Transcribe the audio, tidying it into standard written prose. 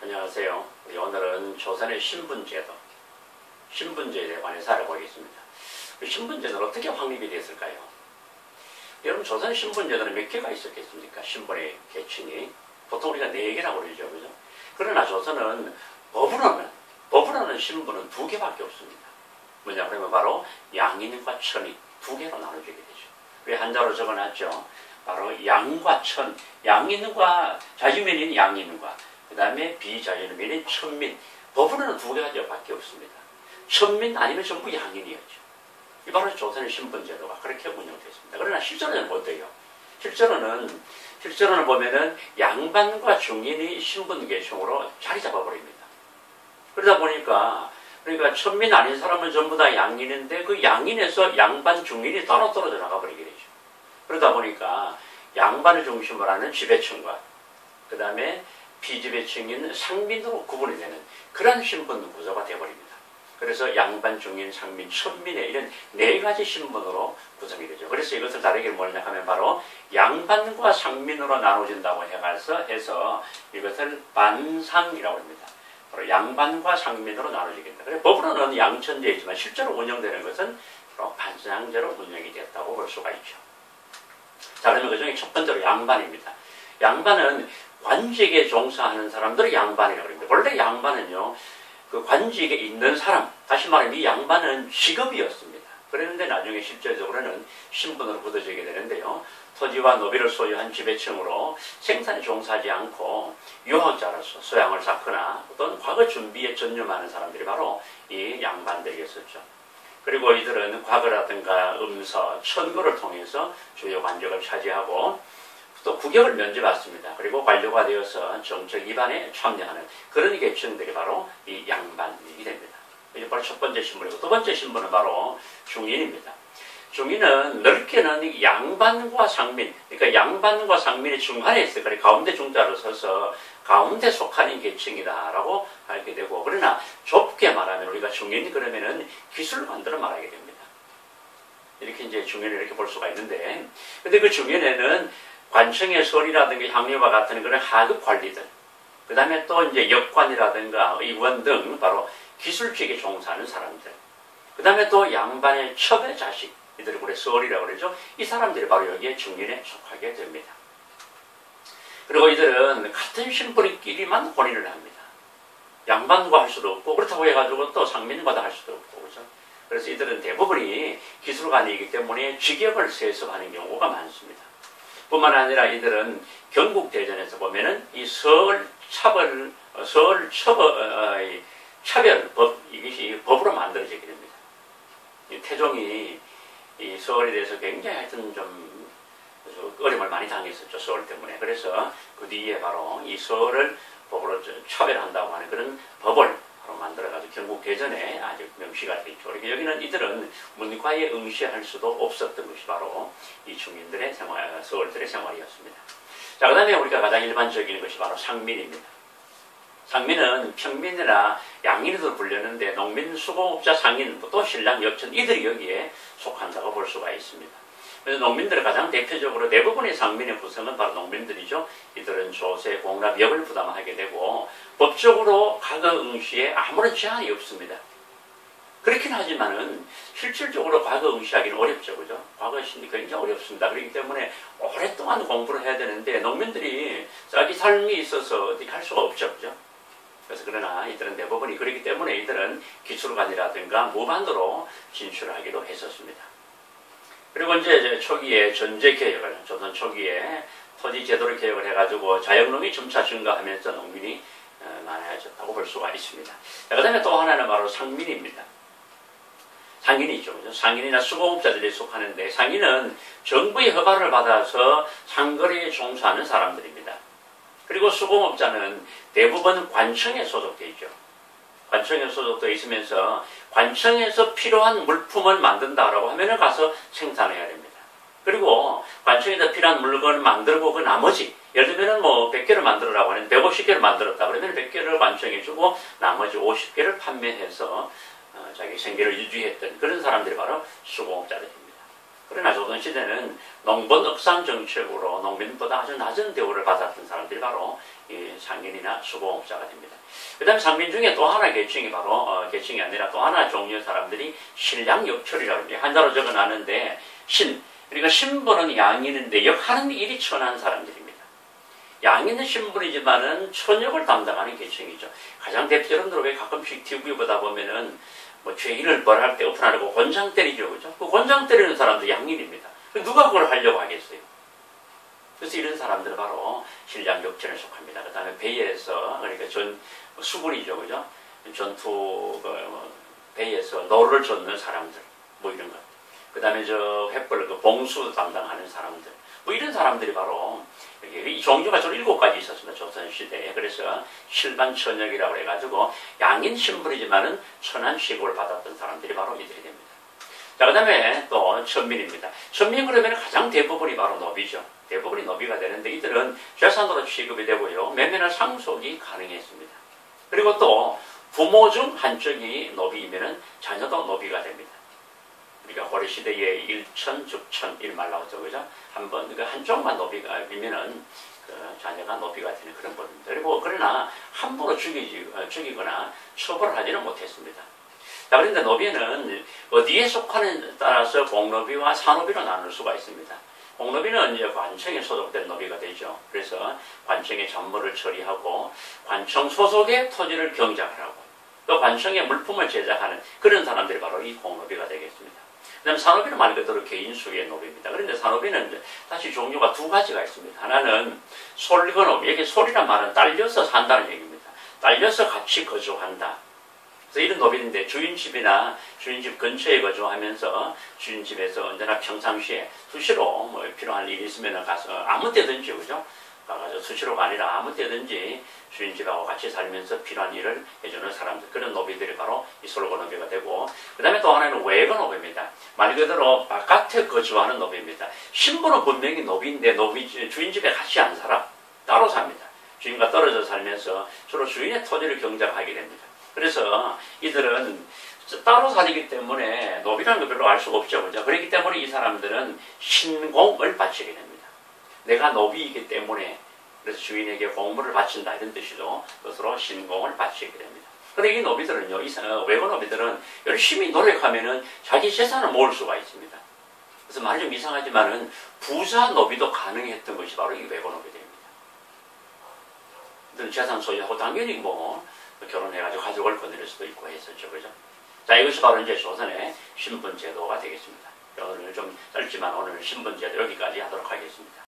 안녕하세요. 오늘은 조선의 신분제도에 관해서 알아보겠습니다. 신분제도는 어떻게 확립이 됐을까요? 여러분, 조선 신분제도는 몇 개가 있었겠습니까? 신분의 계층이. 보통 우리가 4개라고 그러죠. 그죠? 그러나 조선은 법으로는 신분은 2개밖에 없습니다. 뭐냐, 그러면 바로 양인과 천인 2개로 나눠지게 되죠. 왜 한자로 적어놨죠? 바로 양과 천, 양인과 자유민인 양인과 그 다음에 비자유민인 천민. 법으로는 2가지밖에 없습니다. 천민 아니면 전부 양인이었죠. 이 바로 조선의 신분제도가 그렇게 운영됐습니다. 그러나 실제로는 어때요? 실제로는 보면은 양반과 중인이 신분 계층으로 자리 잡아버립니다. 그러다 보니까 그러니까 천민 아닌 사람은 전부 다 양인인데 그 양인에서 양반 중인이 따로 떨어져 나가버리게 되죠. 그러다 보니까 양반을 중심으로 하는 지배층과 그 다음에 비지배층인 상민으로 구분이 되는 그런 신분 구조가 되어버립니다. 그래서 양반, 중인, 상민, 천민의 이런 4가지 신분으로 구성이 되죠. 그래서 이것을 다르게 뭐냐 하면 바로 양반과 상민으로 나눠진다고 해서 이것을 반상이라고 합니다. 바로 양반과 상민으로 나눠지게 됩니다. 그래서 법으로는 양천제이지만 실제로 운영되는 것은 바로 반상제로 운영이 됐다고 볼 수가 있죠. 자, 그러면 그 중에 첫 번째로 양반입니다. 양반은 관직에 종사하는 사람들을 양반이라고 합니다. 원래 양반은요, 그 관직에 있는 사람, 다시 말하면 이 양반은 직업이었습니다. 그랬는데 나중에 실제적으로는 신분으로 굳어지게 되는데요. 토지와 노비를 소유한 지배층으로 생산에 종사하지 않고 유학자로서 소양을 쌓거나 어떤 과거 준비에 전념하는 사람들이 바로 이 양반들이었었죠. 그리고 이들은 과거라든가 음서, 천거를 통해서 주요 관직을 차지하고 또 국역을 면제받습니다. 그리고 관료가 되어서 정책 입안에 참여하는 그런 계층들이 바로 이 양반이 됩니다. 이게 바로 첫 번째 신분이고, 두 번째 신분은 바로 중인입니다. 중인은 넓게는 양반과 상민, 그러니까 양반과 상민의 중간에 있어요. 그러니까 가운데 중자를 써서 가운데 속하는 계층이다라고 알게 되고, 그러나 좁게 말하면 우리가 중인이 그러면은 기술관들을 말하게 됩니다. 이렇게 이제 중인을 이렇게 볼 수가 있는데, 근데 그 중인에는 관청의 서리라든가 향료와 같은 그런 하급 관리들, 그 다음에 또 이제 역관이라든가 의원 등 바로 기술직에 종사하는 사람들, 그 다음에 또 양반의 첩의 자식, 이들을 우리 서리라고 그러죠. 이 사람들이 바로 여기에 중인에 속하게 됩니다. 그리고 이들은 같은 신분끼리만 혼인을 합니다. 양반과 할 수도 없고, 그렇다고 해가지고 또 상민과도 할 수도 없고, 그렇죠. 그래서 이들은 대부분이 기술관이기 때문에 직역을 세습하는 경우가 많습니다. 뿐만 아니라 이들은 경국대전에서 보면은 이 차별법, 이것이 법으로 만들어지게 됩니다. 이 태종이 이 서울에 대해서 굉장히 하여튼 좀 어려움을 많이 당했었죠. 서울 때문에. 그래서 그 뒤에 바로 이 서울을 법으로 차별한다고 하는 그런 법을 바로 만들어가지고 경국대전에 아주 명시가 되어 있죠. 여기는 이들은 문과에 응시할 수도 없었던 것이 바로 이 중인들의 생활, 서울들의 생활이었습니다. 자, 그 다음에 우리가 가장 일반적인 것이 바로 상민입니다. 상민은 평민이나 양인으로 불렸는데 농민, 수공업자, 상인, 또 신랑, 여천 이들이 여기에 속한다고 볼 수가 있습니다. 그래서 농민들은 가장 대표적으로 대부분의 상민의 구성은 바로 농민들이죠. 이들은 조세, 공납, 엽을 부담하게 되고 법적으로 과거 응시에 아무런 제한이 없습니다. 그렇긴 하지만은 실질적으로 과거 응시하기는 어렵죠. 그죠? 과거 심리 굉장히 어렵습니다. 그렇기 때문에 오랫동안 공부를 해야 되는데 농민들이 자기 삶이 있어서 어떻게 할 수가 없죠. 그죠? 그래서 그러나 이들은 대부분이 그렇기 때문에 이들은 기술관이라든가 무반으로 진출하기도 했었습니다. 그리고 이제 초기에 전제개혁을, 조선 초기에 토지 제도를 개혁을 해가지고 자영농이 점차 증가하면서 농민이 많아졌다고 볼 수가 있습니다. 그 다음에 또 하나는 바로 상민입니다. 상인이죠. 그죠? 상인이나 수공업자들이 속하는데 상인은 정부의 허가를 받아서 상거래에 종사하는 사람들입니다. 그리고 수공업자는 대부분 관청에 소속되어 있죠. 관청에 소속되어 있으면서 관청에서 필요한 물품을 만든다라고 하면은 가서 생산해야 됩니다. 그리고 관청에서 필요한 물건을 만들고 그 나머지, 예를 들면 뭐 100개를 만들으라고 하는데 150개를 만들었다 그러면 100개를 관청에 주고 나머지 50개를 판매해서 자기 생계를 유지했던 그런 사람들이 바로 수공업자들입니다. 그러나 조선시대는 농번억상 정책으로 농민보다 아주 낮은 대우를 받았던 사람들이 바로 이 상인이나 수공업자가 됩니다. 그 다음에 상민 중에 또 하나 계층이 바로 계층이 아니라 또 하나 종류의 사람들이 신량역철이라고 합니다. 한자로 적어놨는데 그러니까 신분은 양인인데 역하는 일이 천한 사람들입니다. 양인은 신분이지만은 천역을 담당하는 계층이죠. 가장 대표적으로 왜 가끔씩 TV 보다 보면은 뭐 죄인을 벌할 때 오픈하려고 권장 때리죠, 그죠? 그 권장 때리는 사람도 양인입니다. 누가 그걸 하려고 하겠어요? 그래서 이런 사람들은 바로 신량역전에 속합니다. 그 다음에 배에서, 그러니까 수군이죠, 그죠? 배에서 노를 젓는 사람들, 뭐 이런 것. 그 다음에 횃불, 봉수 담당하는 사람들. 뭐 이런 사람들이 바로, 이 종류가 좀 7가지 있었습니다. 조선시대에. 그래서 실반천역이라고 해가지고 양인 신분이지만은 천한 취급을 받았던 사람들이 바로 이들이 됩니다. 자, 그 다음에 또 천민입니다. 천민 그러면 가장 대부분이 바로 노비죠. 대부분이 노비가 되는데 이들은 재산으로 취급이 되고요. 매매나 상속이 가능했습니다. 그리고 또 부모 중 한쪽이 노비이면은 자녀도 노비가 됩니다. 우리가 고려시대에 일천, 죽천, 일말 나오죠, 그죠? 한쪽만 노비가 이면은 자녀가 노비가 되는 그런 법입니다. 그리고 그러나 함부로 죽이거나 처벌하지는 못했습니다. 자, 그런데 노비는 어디에 속하는 따라서 공노비와 사노비로 나눌 수가 있습니다. 공노비는 이제 관청에 소속된 노비가 되죠. 그래서 관청의 잡무를 처리하고 관청 소속의 토지를 경작하라고 또 관청에 물품을 제작하는 그런 사람들이 바로 이 공노비가 되겠습니다. 그 다음에 산노비는 말 그대로 개인수의 노비입니다. 그런데 산노비는 다시 종류가 2가지가 있습니다. 하나는 솔거노비, 여기 솔이란 말은 딸려서 산다는 얘기입니다. 딸려서 같이 거주한다. 그래서 이런 노비인데 주인집이나 주인집 근처에 거주하면서 주인집에서 언제나 평상시에 수시로 뭐 필요한 일이 있으면 가서 아무 때든지, 그죠? 가서 수시로가 아니라 아무 때든지 주인집하고 같이 살면서 필요한 일을 해주는 사람들, 그런 노비들이 바로 이 솔거노비가 되고, 그 다음에 또 하나는 외거노비입니다. 말 그대로 바깥에 거주하는 노비입니다. 신분은 분명히 노비인데 주인집에 같이 안 살아. 따로 삽니다. 주인과 떨어져 살면서 주로 주인의 토지를 경작하게 됩니다. 그래서 이들은 따로 살기 때문에 노비라는 걸 별로 알 수가 없죠, 그죠? 그렇기 때문에 이 사람들은 신공을 바치게 됩니다. 내가 노비이기 때문에 그래서 주인에게 공물을 바친다 이런 뜻이죠. 그것으로 신공을 바치게 됩니다. 그런데 이 노비들은요, 외거노비들은 열심히 노력하면은 자기 재산을 모을 수가 있습니다. 그래서 말이 좀 이상하지만은 부자 노비도 가능했던 것이 바로 이 외거노비들입니다. 재산 소유하고 당연히 뭐 결혼해가지고 가족을 거느릴 수도 있고 했었죠, 그죠? 자, 이것이 바로 이제 조선의 신분제도가 되겠습니다. 오늘 좀 짧지만 오늘 신분제도 여기까지 하도록 하겠습니다.